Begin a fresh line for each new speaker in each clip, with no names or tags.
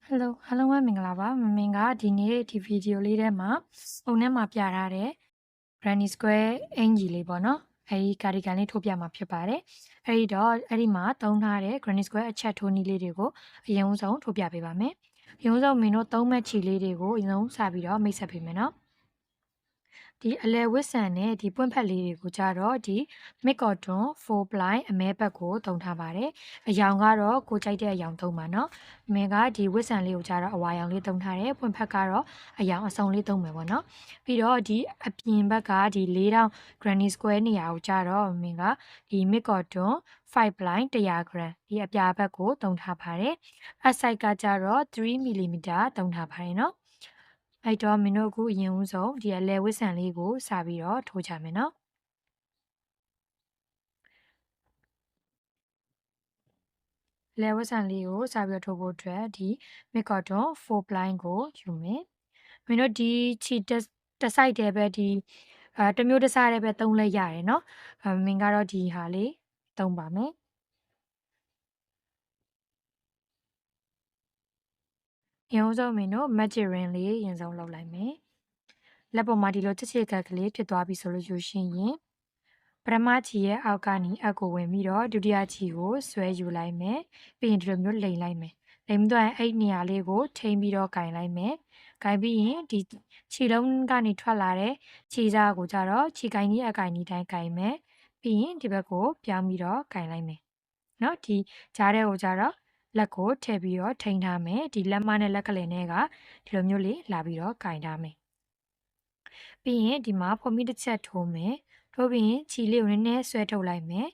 Hello မင်္ဂလာပါမင်ကဒီနေ့ဒီဗီဒီယိုလေးထဲမှာပုံထဲမှာပြထားတဲ့ Granny Square အင်ကြီးလေးပေါ့နော်အဲဒီကာဒီကန်လေးထိုးပြမှာဖြစ်ပါတယ်အဲဒီမှာသုံးထားတဲ့ Granny Square အချက်ထိုးနည်းလေးတွေကိုအရင်ဆုံးထိုးပြပေးပါမယ်အရင်ဆုံးမင်းတို့သုံးမဲ့ချီလေးတွေကိုအရင်ဆုံးစပြီးတော့မိတ်ဆက်ပေးမယ်နော်ဒီအလဲဝစ်ဆန်နဲ့ဒီပွင့်ဖက်လေးတွေကိုကြတော့ဒီ mid cotton 4 ply အမဲဘက်ကိုသုံးထားပါတယ်အယောင်ကတော့ကိုကြိုက်တဲ့အယောင်သုံးပါနော်မင်းကဒီဝစ်ဆန်လေးကိုကြတော့အဝါရောင်လေးသုံးထားတယ်ပွင့်ဖက်ကတော့အယောင်အစုံလေးသုံးမယ်ပေါ့နော်ပြီးတော့ဒီအပြင်ဘက်ကဒီ4000 granny square နေရာကိုကြတော့မင်းကဒီ mid cotton 5 ply 100 gram ဒီအပြာဘက်ကိုသုံးထားပါတယ်အစိုက်ကကြတော့3 mm သုံးထားပါတယ်နော်အဲ့တော့မင်းတို့အခုအရင်ဦးဆုံးဒီအလဲဝစ်ဆန်လေးကိုစပြီးတော့ထိုးကြမယ်နော်လဲဝစ်ဆန်လေးကိုစပြီးတော့ထိုးဖို့အတွက်ဒီ mid cotton 4 ply ကိုယူမယ်မင်းတို့ဒီခြေတစ်စိုက်တည်းပဲဒီတစ်မျိုးတစ်စားတည်းပဲသုံးလဲရတယ်နော်မင်းကတော့ဒီဟာလေးသုံးပါမယ်ရင်ဦးဆုံးမင်းတို့ magic ring လေးရင်ဆုံးလုပ်လိုက်မယ်လက်ပေါ်မှာဒီလိုချစ်ချစ်ကက်ကလေးဖြစ်သွားပြီဆိုလို့ယူရှင်ရင်ပထမချီရဲ့အောက်ကနေအက်ကိုဝင်ပြီးတော့ဒုတိယချီကိုဆွဲယူလိုက်မယ်ပြီးရင်ဒီလိုမျိုးလိမ်လိုက်မယ်လိမ်ပြီးတော့အဲ့နေရာလေးကိုထိန်းပြီးတော့ကင်လိုက်မယ်ကင်ပြီးရင်ဒီခြေလုံးကနေထွက်လာတဲ့ခြေစားကိုကြတော့ခြေကင်ကြီးအကင်ကြီးတိုင်းကင်မယ်ပြီးရင်ဒီဘက်ကိုပြောင်းပြီးတော့ကင်လိုက်မယ်နော်ဒီကြားထဲကိုကြတော့လက်ကိုထည့်ပြီးတော့ထိန်းထားမယ်ဒီလက်မနဲ့လက်ကလေးနဲ့ကဒီလိုမျိုးလေးလာပြီးတော့ကင်ထားမယ်ပြီးရင်ဒီမှာဖွန်မီတစ်ချက်ထိုးမယ်ထိုးပြီးရင်ခြီလေးကိုနည်းနည်းဆွဲထုတ်လိုက်မယ်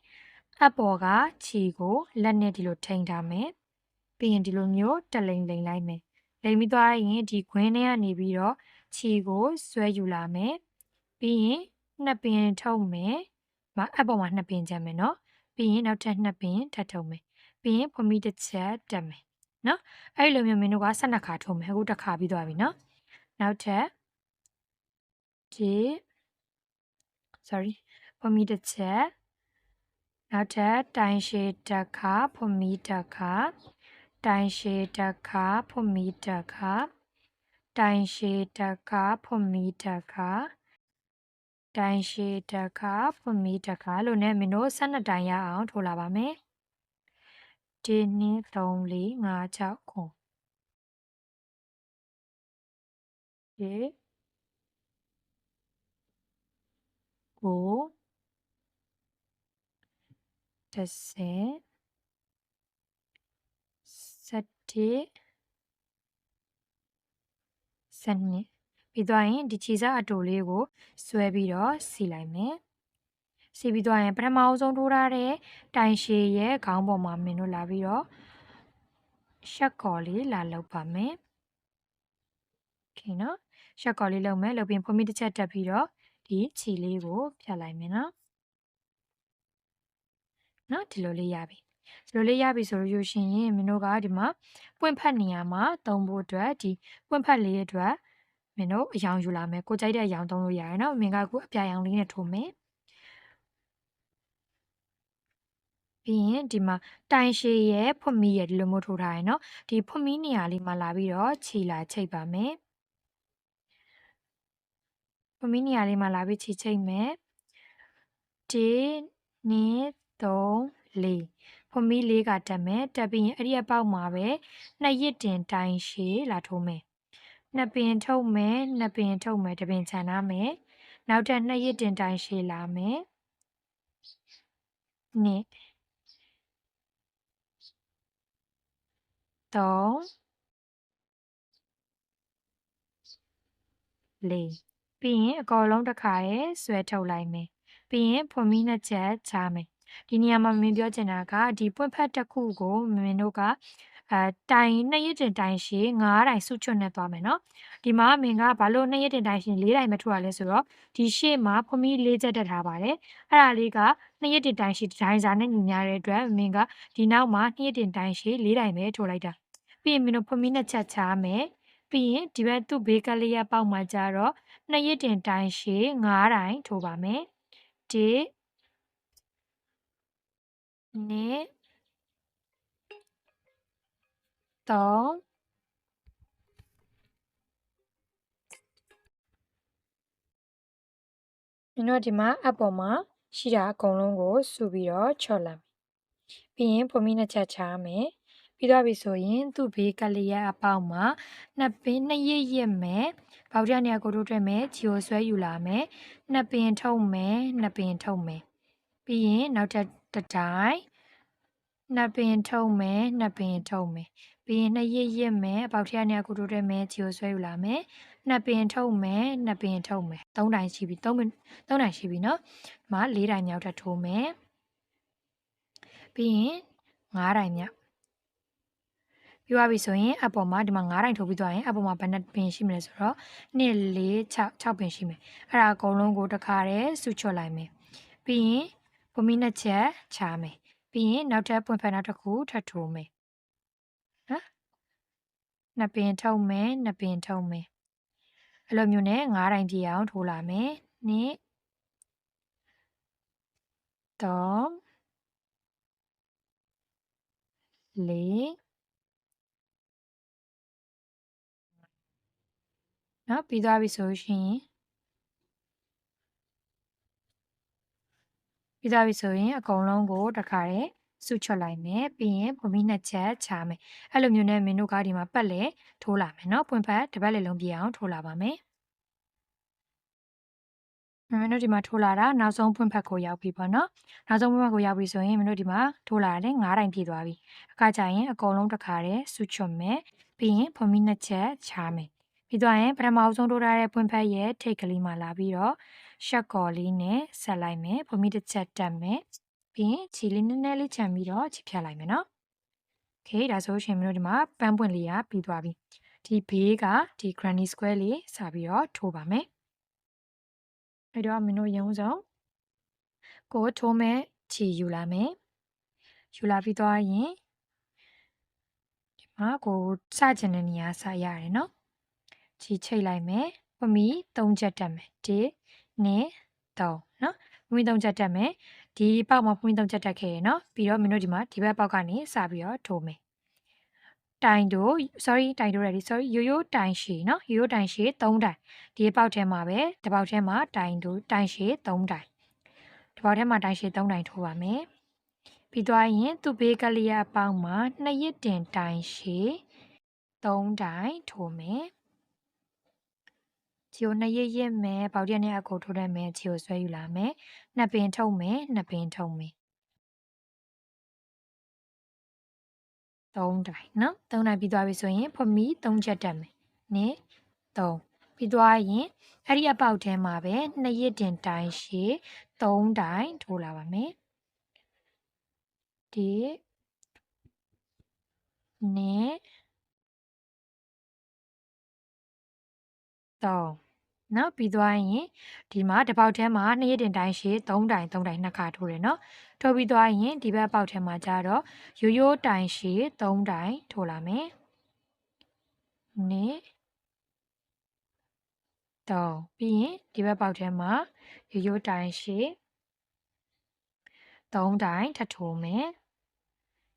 အပေါ်ကခြီကိုလက်နဲ့ဒီလိုထိန်းထားမယ်ပြီးရင်ဒီလိုမျိုးတက်လိမ်လိမ်လိုက်မယ်လိမ်ပြီးသွားရင်ဒီခွင်းထဲကနေပြီးတော့ခြီကိုဆွဲယူလာမယ်ပြီးရင်နှစ်ပင်ထုတ်မယ်အပေါ်မှာနှစ်ပင်ချက်မယ်နော်ပြီးရင်နောက်ထပ်နှစ်ပင်ထပ်ထုတ်မယ်ပြီးရင်ဖွန်မီတစ်ချက်တက်မယ်နော်အဲ့လိုမျိုးမင်းတို့က12ခါထုတ်မယ်အခုတစ်ခါပြီးသွားပြီနော်နောက်ထပ်ဖွန်မီတစ်ချက်နောက်ထပ်တိုင်ရှည်တစ်ခါဖွန်မီတစ်ခါတိုင်ရှည်တစ်ခါဖွန်မီတစ်ခါတိုင်ရှည်တစ်ခါဖွန်မီတစ်ခါတိုင်ရှည်တစ်ခါဖွန်မီတစ်ခါလို့နဲ့မင်းတို့12တိုင်ရအောင်ထိုးလာပါမယ်1 2 3 4 5 6 9ဒီ9 10 11 12ပြီးသွားရင်ဒီခြေစားအတူလေးကိုဆွဲပြီးတော့စီလိုက်မယ်စီပြီးသွားရင်ပထမအဆုံးထိုးထားတဲ့တိုင်ရှည်ရဲ့ခေါင်းပေါ်မှာမင်းတို့လာပြီးတော့ရှက်ကော်လေးလာလုပ်ပါမယ်โอเคနော်ရှက်ကော်လေးလုပ်မယ်လုပ်ပြီးဖွန်မီတစ်ချက်တက်ပြီးတော့ဒီခြေလေးကိုဖြတ်လိုက်မယ်နော်ဒီလိုလေးရပြီဒီလိုလေးရပြီဆိုလို့ရှိရင်မင်းတို့ကဒီမှာပွင့်ဖက်နေရာမှာသုံးဖို့အတွက်ဒီပွင့်ဖက်လေးအတွက်မင်းတို့အယောင်ယူလာမယ်ကိုကြိုက်တဲ့အယောင်သုံးလို့ရတယ်နော်မင်းကအခုအပြာရောင်လေးနဲ့ထိုးမယ်ပြီးရင်ဒီမှာတိုင်ရှည်ရဲ့ဖွန်မီရဲ့ဒီလိုမျိုးထိုးထားရယ်နော်ဒီဖွန်မီနေရာလေးမှာလာပြီးတော့ခြေလာချိတ်ပါမယ်ဖွန်မီနေရာလေးမှာလာပြီးခြေချိတ်မယ်1 2 3 4ဖွန်မီ4ကတက်မယ်တက်ပြီးရင်အဲ့ဒီအပေါက်မှာပဲ2ရစ်တင်တိုင်ရှည်လာထိုးမယ်2ပင်ထုတ်မယ်2ပင်ထုတ်မယ်တပင်ခြံထားမယ်နောက်ထပ်2ရစ်တင်တိုင်ရှည်လာမယ်2 3 4ပြီးရင်အကောလုံးတစ်ခါရဲ့ဆွဲထုတ်လိုက်မယ်ပြီးရင်ဖွန်မီနှစ်ချက်ချမယ်ဒီနေရာမှာမင်းပြောချင်တာကဒီပွင့်ဖက်တစ်ခုကိုမင်းတို့ကတိုင်2ရစ်တင်တိုင်ရှည်9တိုင်စုချွတ်နဲ့သွားမယ်နော်ဒီမှာမင်းကဘာလို့2ရစ်တင်တိုင်ရှည်4တိုင်မထိုးရလဲဆိုတော့ဒီရှေ့မှာဖွန်မီ4ချက်တက်ထားပါတယ်အဲ့ဒါလေးက2ရစ်တင်တိုင်ရှည်ဒိုင်စာနဲ့ညီမျှတဲ့အတွက်မင်းကဒီနောက်မှာ2ရစ်တင်တိုင်ရှည်4တိုင်ပဲထိုးလိုက်တာပြီးရင်မင်းတို့ဖွန်မီနှစ်ချက်ချမယ်ပြီးရင်ဒီဘက်သူ့ဘေးကလေးရပေါက်မှာကြတော့2ရစ်တင်တိုင်ရှည်9တိုင်ထိုးပါမယ်1 2 3 မင်းတို့ဒီမှာအပေါ်မှာရှိတာအကုန်လုံးကိုစုပြီးတော့ချော့လိုက်ပြီးရင်ဖွန်မီနှစ်ချက်ချားမယ်ပြီးတော့ပြီဆိုရင်သူ့ဘေးကလေးရဲ့အပေါက်မှာနှစ်ရစ်မယ်ပေါက်တဲ့နေရာကိုတို့တွဲမယ်ဂျီကိုဆွဲယူလာမယ်နှစ်ပင်ထုတ်မယ်ပြီးရင်နောက်တစ်တိုင်းနှစ်ပင်ထုတ်မယ်ပြီးရင်နှစ်ရစ်မယ်ပေါက်တဲ့နေရာကိုတို့တွဲမယ်ဂျီကိုဆွဲယူလာမယ်နှစ်ပင်ထုတ်မယ်သုံးတိုင်းရှိပြီသုံးတိုင်းရှိပြီเนาะဒီမှာ၄တိုင်းမြောက်ထပ်ထိုးမယ်ပြီးရင်၅တိုင်းမြောက်ပြီးသွားပြီဆိုရင်အပေါ်မှာဒီမှာ9တိုင်းထိုးပြီးသွားရင်အပေါ်မှာဘယ်နှပင်ရှိမလဲဆိုတော့2 4 6ပင်ရှိမယ်အဲ့ဒါအကုန်လုံးကိုတစ်ခါတည်းစုချွတ်လိုက်မယ်ပြီးရင်ပုံမီနှစ်ချက်ချားမယ်ပြီးရင်နောက်ထပ်ပွင့်ဖက်နောက်တစ်ခုထပ်ထိုးမယ်နော်နှစ်ပင်ထုတ်မယ်အဲ့လိုမျိုးနဲ့9တိုင်းပြည့်အောင်ထိုးလာမယ်2 3 4နော်ပြီးသွားပြီဆိုရင်အကုန်လုံးကိုတစ်ခါတည်းစုချွတ်လိုက်မယ်ပြီးရင်ပုံမီနှစ်ချက်ချားမယ်အဲ့လိုမျိုးနဲ့မင်းတို့ကဒီမှာပတ်လေထိုးလာမယ်နော်ပွင့်ဖက်တစ်ပတ်လေလုံးပြည့်အောင်ထိုးလာပါမယ်မင်းတို့ဒီမှာထိုးလာတာနောက်ဆုံးပွင့်ဖက်ကိုရောက်ပြီပေါ့နော်နောက်ဆုံးပွင့်ဖက်ကိုရောက်ပြီဆိုရင်မင်းတို့ဒီမှာထိုးလာတယ်9တိုင်းပြည့်သွားပြီအခါကျရင်အကုန်လုံးတစ်ခါတည်းစုချွတ်မယ်ပြီးရင်ပုံမီနှစ်ချက်ချားမယ်ပြီးသွားရင်ပထမဆုံးထိုးထားတဲ့ပွင့်ဖက်ရဲ့ထိတ်ကလေးမှလာပြီးတော့ရှက်ကော်လေးနဲ့ဆက်လိုက်မယ်ပုံမီတစ်ချက်တက်မယ်ပြီးရင်ခြေလေးနည်းနည်းလေးချန်ပြီးတော့ခြေဖြတ်လိုက်မယ်နော်โอเคဒါဆိုရှင်မင်းတို့ဒီမှာပန်းပွင့်လေးရပြီးသွားပြီဒီဘေးကဒီ granny square လေးစပြီးတော့ထိုးပါမယ်အဲ့တော့မင်းတို့ရုံးစုံကိုထိုးမဲ့ခြေယူလာမယ်ယူလာပြီးသွားရင်ဒီမှာကိုစချင်တဲ့နေရာစရတယ်နော်ခြေချိတ်လိုက်မယ်ပမီ3ချက်တက်မယ်1 2 3နော်ပမီ3ချက်တက်မယ်ဒီပေါက်မှာပမီ3ချက်တက်ခဲ့ရနော်ပြီးတော့မင်းတို့ဒီမှာဒီဘက်ပေါက်ကနေစပြီးတော့ထိုးမယ်ရိုးရိုးတိုင်ရှည်နော်ရိုးရိုးတိုင်ရှည်3တိုင်ဒီပေါက်ထဲမှာပဲတစ်ပေါက်ထဲမှာတိုင်ရှည်3တိုင်တစ်ပေါက်ထဲမှာတိုင်ရှည်3တိုင်ထိုးပါမယ်ပြီးသွားရင်သူ့ဘေးကလေးအပေါက်မှာ2ရစ်တင်တိုင်ရှည်3တိုင်ထိုးမယ်ခြေကို2ရစ်မယ်ပေါက်တဲ့နဲ့အကိုထိုးတတ်မယ်ခြေကိုဆွဲယူလာမယ်နှစ်ပင်ထုတ်မယ်3တိုင်နော်3တိုင်ပြီးသွားပြီဆိုရင်ဖွမီ3ချက်တက်မယ်1 3ပြီးသွားရင်အဲ့ဒီအပေါက်ထဲမှာပဲ2ရစ်တင်တိုင်ရှည်3တိုင်ထိုးလာပါမယ်1 2 3နော်ပြီးသွားရင်ဒီမှာတစ်ပေါက်ထဲမှာ2ရစ်တင်တိုင်ရှည်3တိုင်နှစ်ခါထိုးတယ်နော်ထိုးပြီးသွားရင်ဒီဘက်ပေါက်ထဲမှာကျတော့ရိုးရိုးတိုင်ရှည်3တိုင်ထိုးလာမယ်2 3ပြီးရင်ဒီဘက်ပေါက်ထဲမှာရိုးရိုးတိုင်ရှည်3တိုင်ထပ်ထိုးမယ်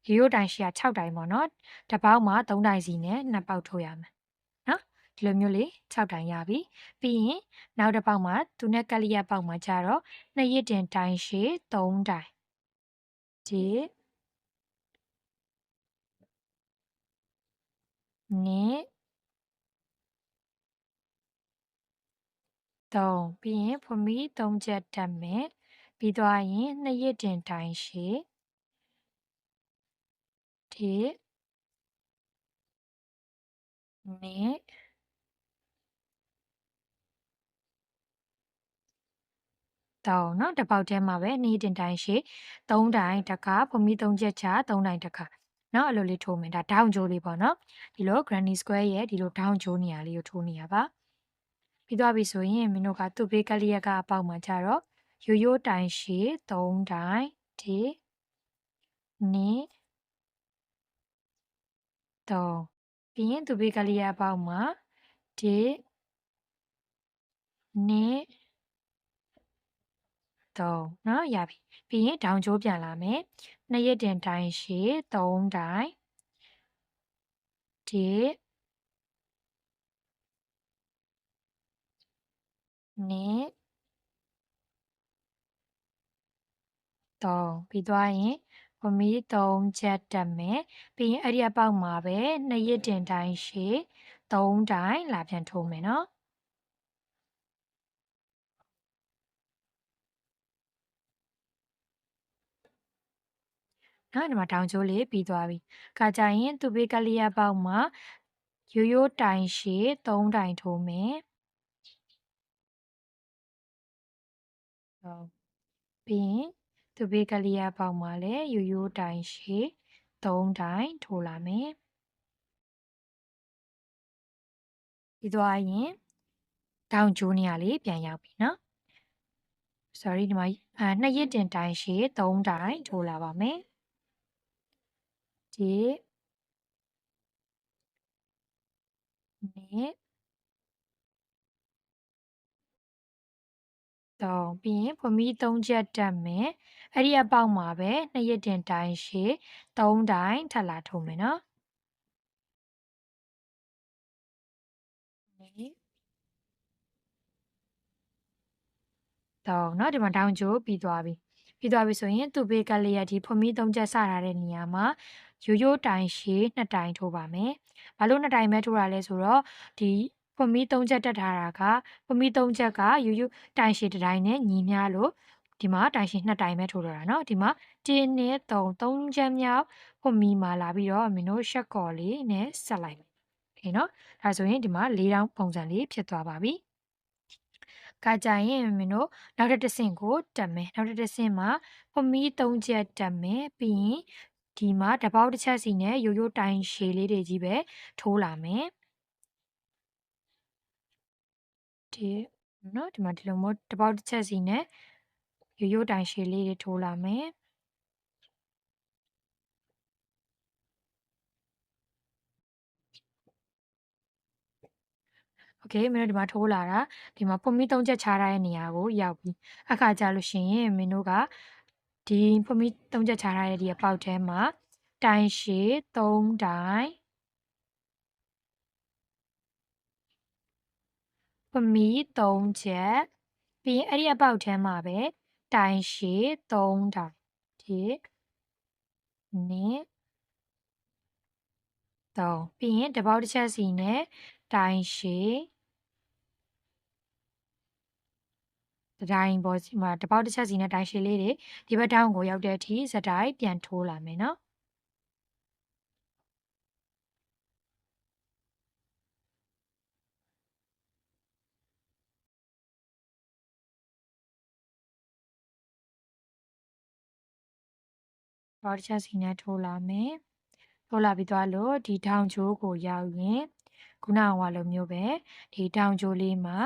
ရိုးရိုးတိုင်ရှည်က6တိုင်ပေါ့နော်တစ်ပေါက်မှာ3တိုင်စီနဲ့2ပေါက်ထိုးရမယ်နော်ဒီလိုမျိုးလေး6တိုင်ရပြီပြီးရင်နောက်တစ်ပေါက်မှာသူနဲ့ကလျက်ပေါက်မှာကျတော့2ရစ်တင်တိုင်ရှည်3တိုင်1 2 3ပြီးရင်ဖွမီ3ချက်တက်မယ်ပြီးသွားရင်2ရစ်တင်တိုင်ရှည်1 2 3နော်တစ်ပေါက်ထဲမှာပဲ2ရစ်တင်တိုင်ရှည်3တိုင်တစ်ခါဖွမီ3ချက်ချ3တိုင်တစ်ခါနော်အဲ့လိုလေးထိုးမယ်ဒါဒေါင်းဂျိုးလေးပေါ့နော်ဒီလို granny square ရဲ့ဒီလိုဒေါင်းဂျိုးနေရာလေးကိုထိုးနေရပါပြီးသွားပြီဆိုရင်မင်းတို့ကသူ့ဘေးကလေးရကအပေါက်မှာကျတော့ရိုးရိုးတိုင်ရှည်3တိုင်1 2 3ပြီးရင်သူ့ဘေးကလေးရအပေါက်မှာ1 2 3နော်ရပြီပြီးရင်ဒေါင်းကျိုးပြန်လာမယ်2ရစ်တင်တိုင်ရှည်3တိုင်1 2 3ပြီးသွားရင်ဖွမီ3ချက်တက်မယ်ပြီးရင်အဲ့ဒီအပေါက်မှာပဲ2ရစ်တင်တိုင်းရှည်3တိုင်းလာပြန်ထိုးမယ်နော်နော်ဒီမှာတောင်ကျိုးလေးပြီးသွားပြီခါကြရင်သူဘေးကလေးအပေါက်မှာရိုးရိုးတိုင်ရှည်3တိုင်ထိုးမယ်ဟုတ်ပြီးရင်သူဘေးကလေးအပေါက်မှာလည်းရိုးရိုးတိုင်ရှည်3တိုင်ထိုးလာမယ်ပြီးသွားရင်တောင်ကျိုးနေရာလေးပြန်ရောက်ပြီနော် sorry ဒီမှာ2ရစ်တင်တိုင်ရှည်3တိုင်ထိုးလာပါမယ်ဒီနှစ်3ပြီးရင်ဖွမီ3ချက်တက်မယ်အဲ့ဒီအပေါက်မှာပဲ2ရစ်တင်တိုင်ရှည်3တိုင်ထပ်လာထိုးမယ်နော်တော့เนาะဒီမှာတောင်ကျိုးပြီးသွားပြီဆိုရင်သူ့ဘေးကလေးရဒီဖွမီ3ချက်စထားတဲ့နေရာမှာရိုးရိုးတိုင်ရှည်2တိုင်ထိုးပါမယ်ဘာလို့2တိုင်ပဲထိုးတာလဲဆိုတော့ဒီဖွမီ3ချက်တက်ထားတာကဖွမီ3ချက်ကရိုးရိုးတိုင်ရှည်1တိုင်နဲ့ညီမျှလို့ဒီမှာတိုင်ရှည်2တိုင်ပဲထိုးတော့တာเนาะဒီမှာ1နဲ့3ချက်မြောက်ဖွမီမှာလာပြီးတော့မင်းတို့ရှက်ကော်လေးနဲ့ဆက်လိုက်မယ်โอเคเนาะဒါဆိုရင်ဒီမှာ4တောင်းပုံစံလေးဖြစ်သွားပါပြီကကြရင်မင်းတို့နောက်တစ်ဆင့်ကိုတက်မယ်နောက်တစ်ဆင့်မှာဖမီး3ချက်တက်မယ်ပြီးရင်ဒီမှာတပေါက်တစ်ချက်စီနဲ့ရိုးရိုးတိုင်ရှည်လေးတွေကြီးပဲထိုးလာမယ်ဒီနော်ဒီမှာဒီလိုမျိုးတပေါက်တစ်ချက်စီနဲ့ရိုးရိုးတိုင်ရှည်လေးတွေထိုးလာမယ်โอเคမင်းတို့ဒီမှာထိုးလာတာဒီမှာဖွမီ3ချက်ချထားတဲ့နေရာကိုရောက်ပြီအခါကြလို့ရှိရင်မင်းတို့ကဒီဖွမီ3ချက်ချထားတဲ့ဒီအပေါက်ထဲမှာတိုင်ရှည်3တိုင်ဖွမီ3ချက်ပြီးရင်အဲ့ဒီအပေါက်ထဲမှာပဲတိုင်ရှည်3တိုင်ဒီနှစ်3ပြီးရင်တပေါက်တစ်ချက်စီနဲ့တိုင်ရှည်တိုင်းပေါ်စီမှာတပေါက်တစ်ချက်စီနဲ့တိုင်ရှည်လေးတွေဒီဘက်ထောင်းကိုရောက်တဲ့အထိဇက်တိုင်းပြန်ထိုးလာမယ်နော်ဘောတစ်ချက်စီနဲ့ထိုးလာမယ်ထိုးလာပြီးသွားလို့ဒီထောင်ချိုးကိုရောက်ရင်ခုနကလိုမျိုးပဲဒီထောင်ချိုးလေးမှာ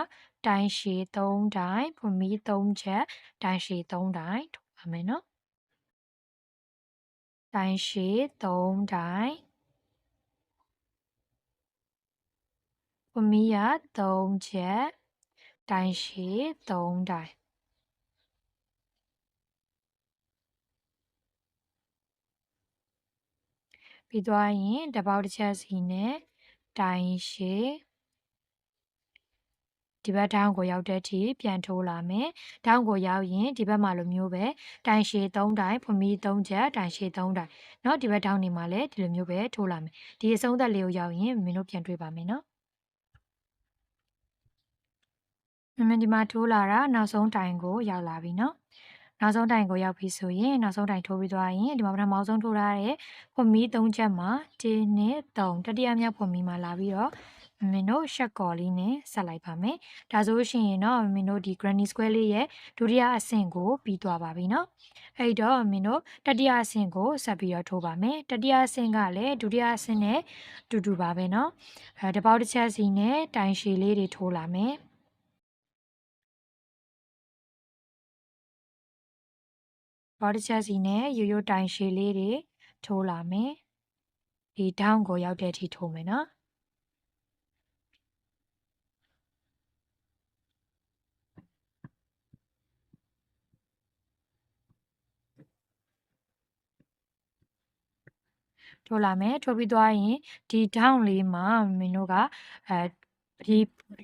တိုင်ရှည်3တိုင်ဖွမီ3ချက်တိုင်ရှည်3တိုင်ထိုးပါမယ်နော်တိုင်ရှည်3တိုင်ဖွမီရ3ချက်တိုင်ရှည်3တိုင်ပြီးသွားရင်တပေါက်တစ်ချက်စီနဲ့တိုင်ရှည်ဒီဘက်ထောင်းကိုရောက်တဲ့အထိပြန်ထိုးလာမယ်။ထောင်းကိုရောက်ရင်ဒီဘက်မှာလိုမျိုးပဲတိုင်ရှည်3တိုင်ဖွမီ3ချက်တိုင်ရှည်3တိုင်เนาะဒီဘက်ထောင်းနေမှာလည်းဒီလိုမျိုးပဲထိုးလာမယ်။ဒီအဆုံးသက်လေးကိုရောက်ရင်မင်းတို့ပြန်တွေ့ပါမယ်နော်။မင်းဒီမှာထိုးလာတာနောက်ဆုံးတိုင်ကိုရောက်လာပြီနော်။နောက်ဆုံးတိုင်ကိုရောက်ပြီဆိုရင်နောက်ဆုံးတိုင်ထိုးပြီးသွားရင်ဒီမှာပထမဆုံးထိုးထားတဲ့ဖွမီ3ချက်မှာ1နဲ့3တတိယမြောက်ဖွမီမှာလာပြီးတော့မင်းတို့ရှက်ကော်လေးနဲ့ဆက်လိုက်ပါမယ်။ဒါဆိုရှင်ရင်တော့မင်းတို့ဒီ granny square လေးရဲ့ဒုတိယအဆင့်ကိုပြီးသွားပါပြီနော်။အဲ့တော့မင်းတို့တတိယအဆင့်ကိုဆက်ပြီးတော့ထိုးပါမယ်။တတိယအဆင့်ကလည်းဒုတိယအဆင့်နဲ့တူတူပါပဲနော်။တပေါက်တစ်ချက်စီနဲ့တိုင်ရှည်လေးတွေထိုးလာမယ်။ဘောတစ်ချက်စီနဲ့ရိုးရိုးတိုင်ရှည်လေးတွေထိုးလာမယ်ဒီထောင်းကိုရောက်တဲ့အထိထိုးမယ်နော်ထိုးလာမယ်ထိုးပြီးသွားရင်ဒီထောင်းလေးမှာမင်းတို့က ဒီ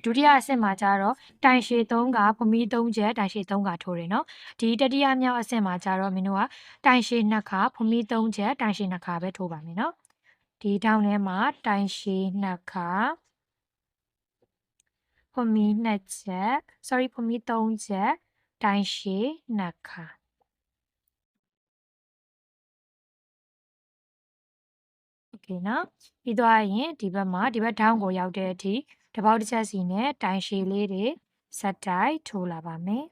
ဒုတိယအဆင့်မှာကျတော့တိုင်ရှည်3ကဖမီ3ချက်တိုင်ရှည်3ကထိုးတယ်နော်ဒီတတိယမြောက်အဆင့်မှာကျတော့မင်းတို့ကတိုင်ရှည်2ခါဖမီ3ချက်တိုင်ရှည်2ခါပဲထိုးပါမယ်နော်ဒီတောင်းထဲမှာတိုင်ရှည်2ခါဖမီ2ချက် sorry ဖမီ3ချက်တိုင်ရှည်2ခါโอเคနော်ပြီးသွားရင်ဒီဘက်မှာဒီဘက်ထောင်းကိုရောက်တဲ့အထိတပေါက်တစ်ချက်စီနဲ့တိုင်ရှည်လေးတွေဆက်တိုက်ထိုးလာပါမယ်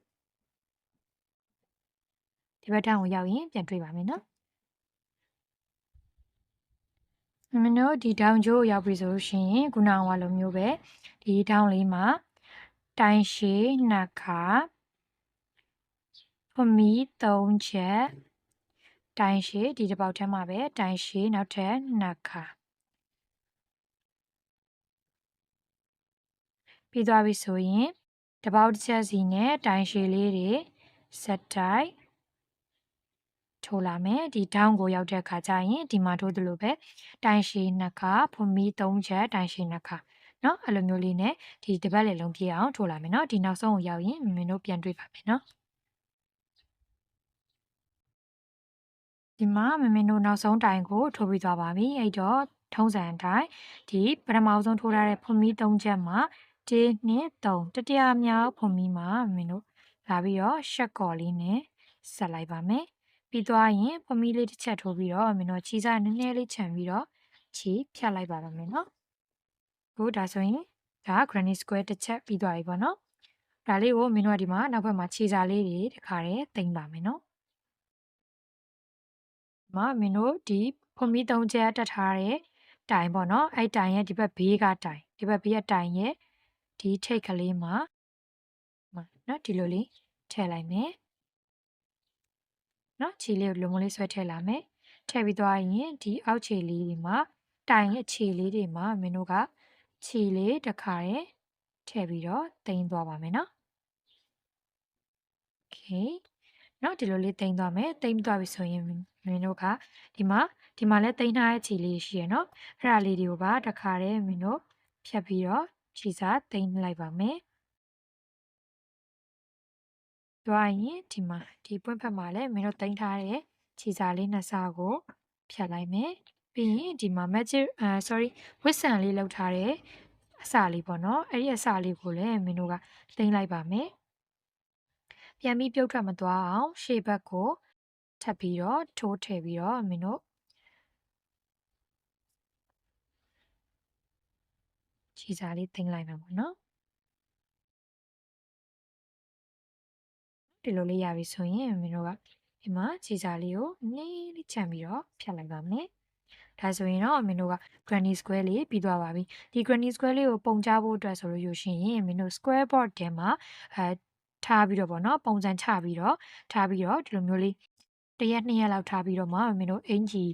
ဒီဘက်ထောင်းကိုရောက်ရင်ပြန်တွေ့ပါမယ်နော်မင်းတို့ဒီထောင်းကျိုးရောက်ပြီဆိုလို့ရှိရင်ခုနကလိုမျိုးပဲဒီထောင်းလေးမှာတိုင်ရှည်2ခါဖမီ3ချက်တိုင်ရှည်ဒီတစ်ပေါက်ထဲမှာပဲတိုင်ရှည်နောက်ထပ်2ခါပြီးသွားပြီဆိုရင်တပေါက်တစ်ချက်စီနဲ့တိုင်ရှည်လေးတွေဆက်တိုက်ထိုးလာမယ်ဒီထောင်းကိုရောက်တဲ့အခါကျရင်ဒီမှာထိုးသလိုပဲတိုင်ရှည်2ခါဖမီ3ချက်တိုင်ရှည်2ခါเนาะအဲ့လိုမျိုးလေးနဲ့ဒီတစ်ပတ်လေလုံးပြည့်အောင်ထိုးလာမယ်เนาะဒီနောက်ဆုံးကိုရောက်ရင်မင်းတို့ပြန်တွေ့ပါမယ်เนาะဒီမှာမမင်းတို့နောက်ဆုံးတိုင်ကိုထိုးပြီးသွားပါပြီအဲ့တော့ထုံးစံအတိုင်းဒီပထမဆုံးထိုးထားတဲ့ဖမီ3ချက်မှာ1 2 3တတိယမြောက်ဖမီမှာမင်းတို့လာပြီးတော့ရှက်ကော်လေးနဲ့ဆက်လိုက်ပါမယ်ပြီးသွားရင်ဖမီလေးတစ်ချက်ထိုးပြီးတော့မင်းတို့ခြေစားနည်းနည်းလေးခြံပြီးတော့ခြေဖြတ်လိုက်ပါတော့မယ်နော်ခုဒါဆိုရင်ဒါ granny square တစ်ချက်ပြီးသွားပြီပေါ့နော်ဒါလေးကိုမင်းတို့ဒီမှာနောက်ဘက်မှာခြေစားလေးတွေတခါတည်းတင်ပါမယ်နော်မင်းတို့ဒီဖမီ3ချက်တက်ထားတဲ့တိုင်ပေါ့နော်အဲ့တိုင်ရဲ့ဒီဘက်ဘေးကတိုင်ဒီဘက်ဘေးကတိုင်ရဲ့ဒီထိတ်ကလေးမှာနော်ဒီလိုလေးထည့်လိုက်မယ်နော်ခြေလေးကိုလုံမလေးဆွဲထည့်လာမယ်ထည့်ပြီးသွားရင်ဒီအောက်ခြေလေးတွေမှာတိုင်ရဲ့ခြေလေးတွေမှာမင်းတို့ကခြေလေးတစ်ခါရယ်ထည့်ပြီးတော့တင်သွားပါမယ်နော်โอเคနော်ဒီလိုလေးတင်သွားမယ်တင်သွားပြီဆိုရင်မင်းတို့ကဒီမှာလည်းတင်ထားတဲ့ခြေလေးရှိရနော်အဲ့ဒါလေးတွေကိုပါတစ်ခါတည်းမင်းတို့ဖြတ်ပြီးတော့ခြေစားတင်လိုက်ပါမယ်သွားရင်ဒီမှာဒီပွင့်ဖက်မှာလည်းမင်းတို့တင်ထားတဲ့ခြေစားလေးနှစ်စားကိုဖြတ်လိုက်မယ်ပြီးရင်ဒီမှာ magic sorry ဝစ်ဆန်လေးလောက်ထားတဲ့အစာလေးပေါ့နော်အဲ့ဒီအစာလေးကိုလည်းမင်းတို့ကတင်လိုက်ပါမယ်ပြန်ပြီးပြုတ်ထွက်မသွားအောင်ရှေ့ဘက်ကိုထပ်ပြီးတော့ထိုးထည့်ပြီးတော့မင်းတို့ခြေစားလေးတင်လိုက်မှာပေါ့နော်ဒီလိုလေးရပြီဆိုရင်မင်းတို့ကဒီမှာခြေစားလေးကိုနည်းလေးချန်ပြီးတော့ဖြတ်လိုက်ပါမယ်ဒါဆိုရင်တော့မင်းတို့က granny square လေးပြီးသွားပါပြီဒီ granny square လေးကိုပုံချဖို့အတွက်ဆိုလို့ရှိရင်မင်းတို့ square board ထဲမှာထားပြီးတော့ပေါ့နော်ပုံစံချပြီးတော့ထားပြီးတော့ဒီလိုမျိုးလေးတစ်ရက်နှစ်ရက်လောက်ထားပြီးတော့မှမင်းတို့အင်ဂျီ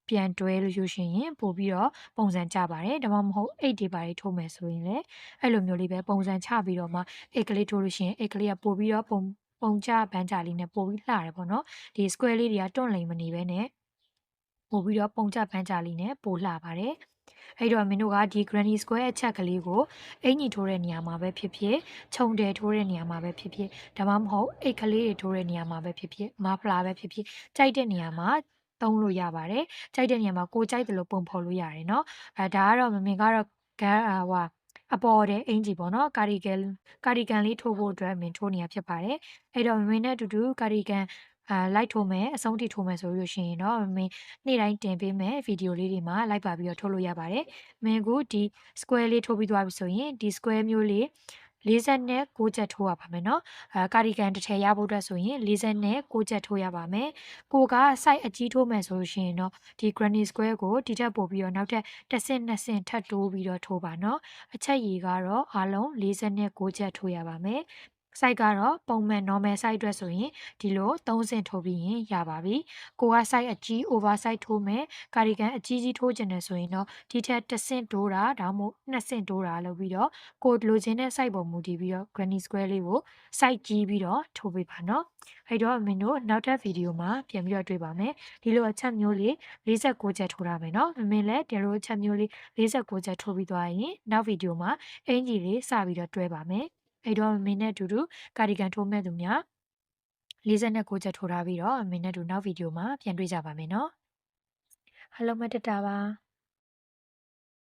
ပြန်တွဲလို့ရှိရင်ပို့ပြီးတော့ပုံစံချပါတယ်ဒါမှမဟုတ်အိတ်တွေပါတွေထိုးမယ်ဆိုရင်လည်းအဲ့လိုမျိုးလေးပဲပုံစံချပြီးတော့မှအိတ်ကလေးထိုးလို့ရှိရင်အိတ်ကလေးကပို့ပြီးတော့ပုံချပန်းချလေးနဲ့ပို့ပြီးလှတယ်ပေါ့နော်ဒီ square လေးတွေကတွန့်လိမ်မနေပဲနဲ့ပို့ပြီးတော့ပုံချပန်းချလေးနဲ့ပို့လှပါတယ်အဲ့တော့မင်းတို့ကဒီ granny square အချက်ကလေးကိုအင်ကြီးထိုးတဲ့နေရာမှာပဲဖြစ်ဖြစ်ခြုံတယ်ထိုးတဲ့နေရာမှာပဲဖြစ်ဖြစ်ဒါမှမဟုတ်အိတ်ကလေးတွေထိုးတဲ့နေရာမှာပဲဖြစ်ဖြစ်မဖလာပဲဖြစ်ဖြစ်ကြိုက်တဲ့နေရာမှာသုံးလို့ရပါတယ်ကြိုက်တဲ့နေရာမှာကိုကြိုက်တယ်လို့ပုံဖော်လို့ရတယ်เนาะဒါကတော့မင်းကတော့အပေါ်တဲ့အင်ကြီးပေါ့နော်ကာဒီကန်လေးထိုးဖို့အတွက်မင်းထိုးနေရဖြစ်ပါတယ်အဲ့တော့မင်းနဲ့အတူတူကာဒီကန်လိုက်ထိုးမယ်အဆုံးထိထိုးမယ်ဆိုလို့ရှိရင်တော့မင်းနေ့တိုင်းတင်ပေးမယ်ဗီဒီယိုလေးတွေမှာလိုက်ပါပြီးတော့ထိုးလို့ရပါတယ်မင်းကဒီ square လေးထိုးပြီးသွားပြီဆိုရင်ဒီ square မျိုးလေး49ချက်ထိုးရပါမယ်เนาะကာဒီကန်တစ်ထည်ရဖို့အတွက်ဆိုရင်49ချက်ထိုးရပါမယ်ကိုက site အကြီးထိုးမယ်ဆိုလို့ရှိရင်တော့ဒီ granny square ကိုဒီထက်ပို့ပြီးတော့နောက်ထပ်တစ်ဆင့်နှစ်ဆင့်ထပ်တိုးပြီးတော့ထိုးပါเนาะအချက်ရည်ကတော့အားလုံး49ချက်ထိုးရပါမယ် size ကတော့ပုံမှန် normal size အတွက်ဆိုရင်ဒီလို3ဆင့်ထိုးပြီးရင်ရပါပြီကိုက size အကြီး over size ထိုးမယ်ကာဒီဂန်အကြီးကြီးထိုးချင်တယ်ဆိုရင်တော့ဒီထက်1ဆင့်တိုးတာဒါမှမဟုတ်2ဆင့်တိုးတာလုပ်ပြီးတော့ကိုလိုချင်တဲ့ size ပေါ်မူတည်ပြီးတော့ granny square လေးကို size ကြီးပြီးတော့ထိုးပေးပါနော်အဲ့တော့မင်းတို့နောက်ထပ်ဗီဒီယိုမှာပြန်ပြီးတော့တွေ့ပါမယ်ဒီလိုအချက်မျိုးလေး46ချက်ထိုးရမယ်နော်မင်းလည်းဒီလိုအချက်မျိုးလေး46ချက်ထိုးပြီးသွားရင်နောက်ဗီဒီယိုမှာအင်ဂျီလေးစပြီးတော့တွဲပါမယ်အဲ့တော့မင်းနဲ့အတူတူကာဒီဂန်ထိုးမဲ့သူများ49ချက်ထိုးထားပြီးတော့မင်းနဲ့တူနောက်ဗီဒီယိုမှာပြန်တွေ့ကြပါမယ်နော်အားလုံးမတတာပါ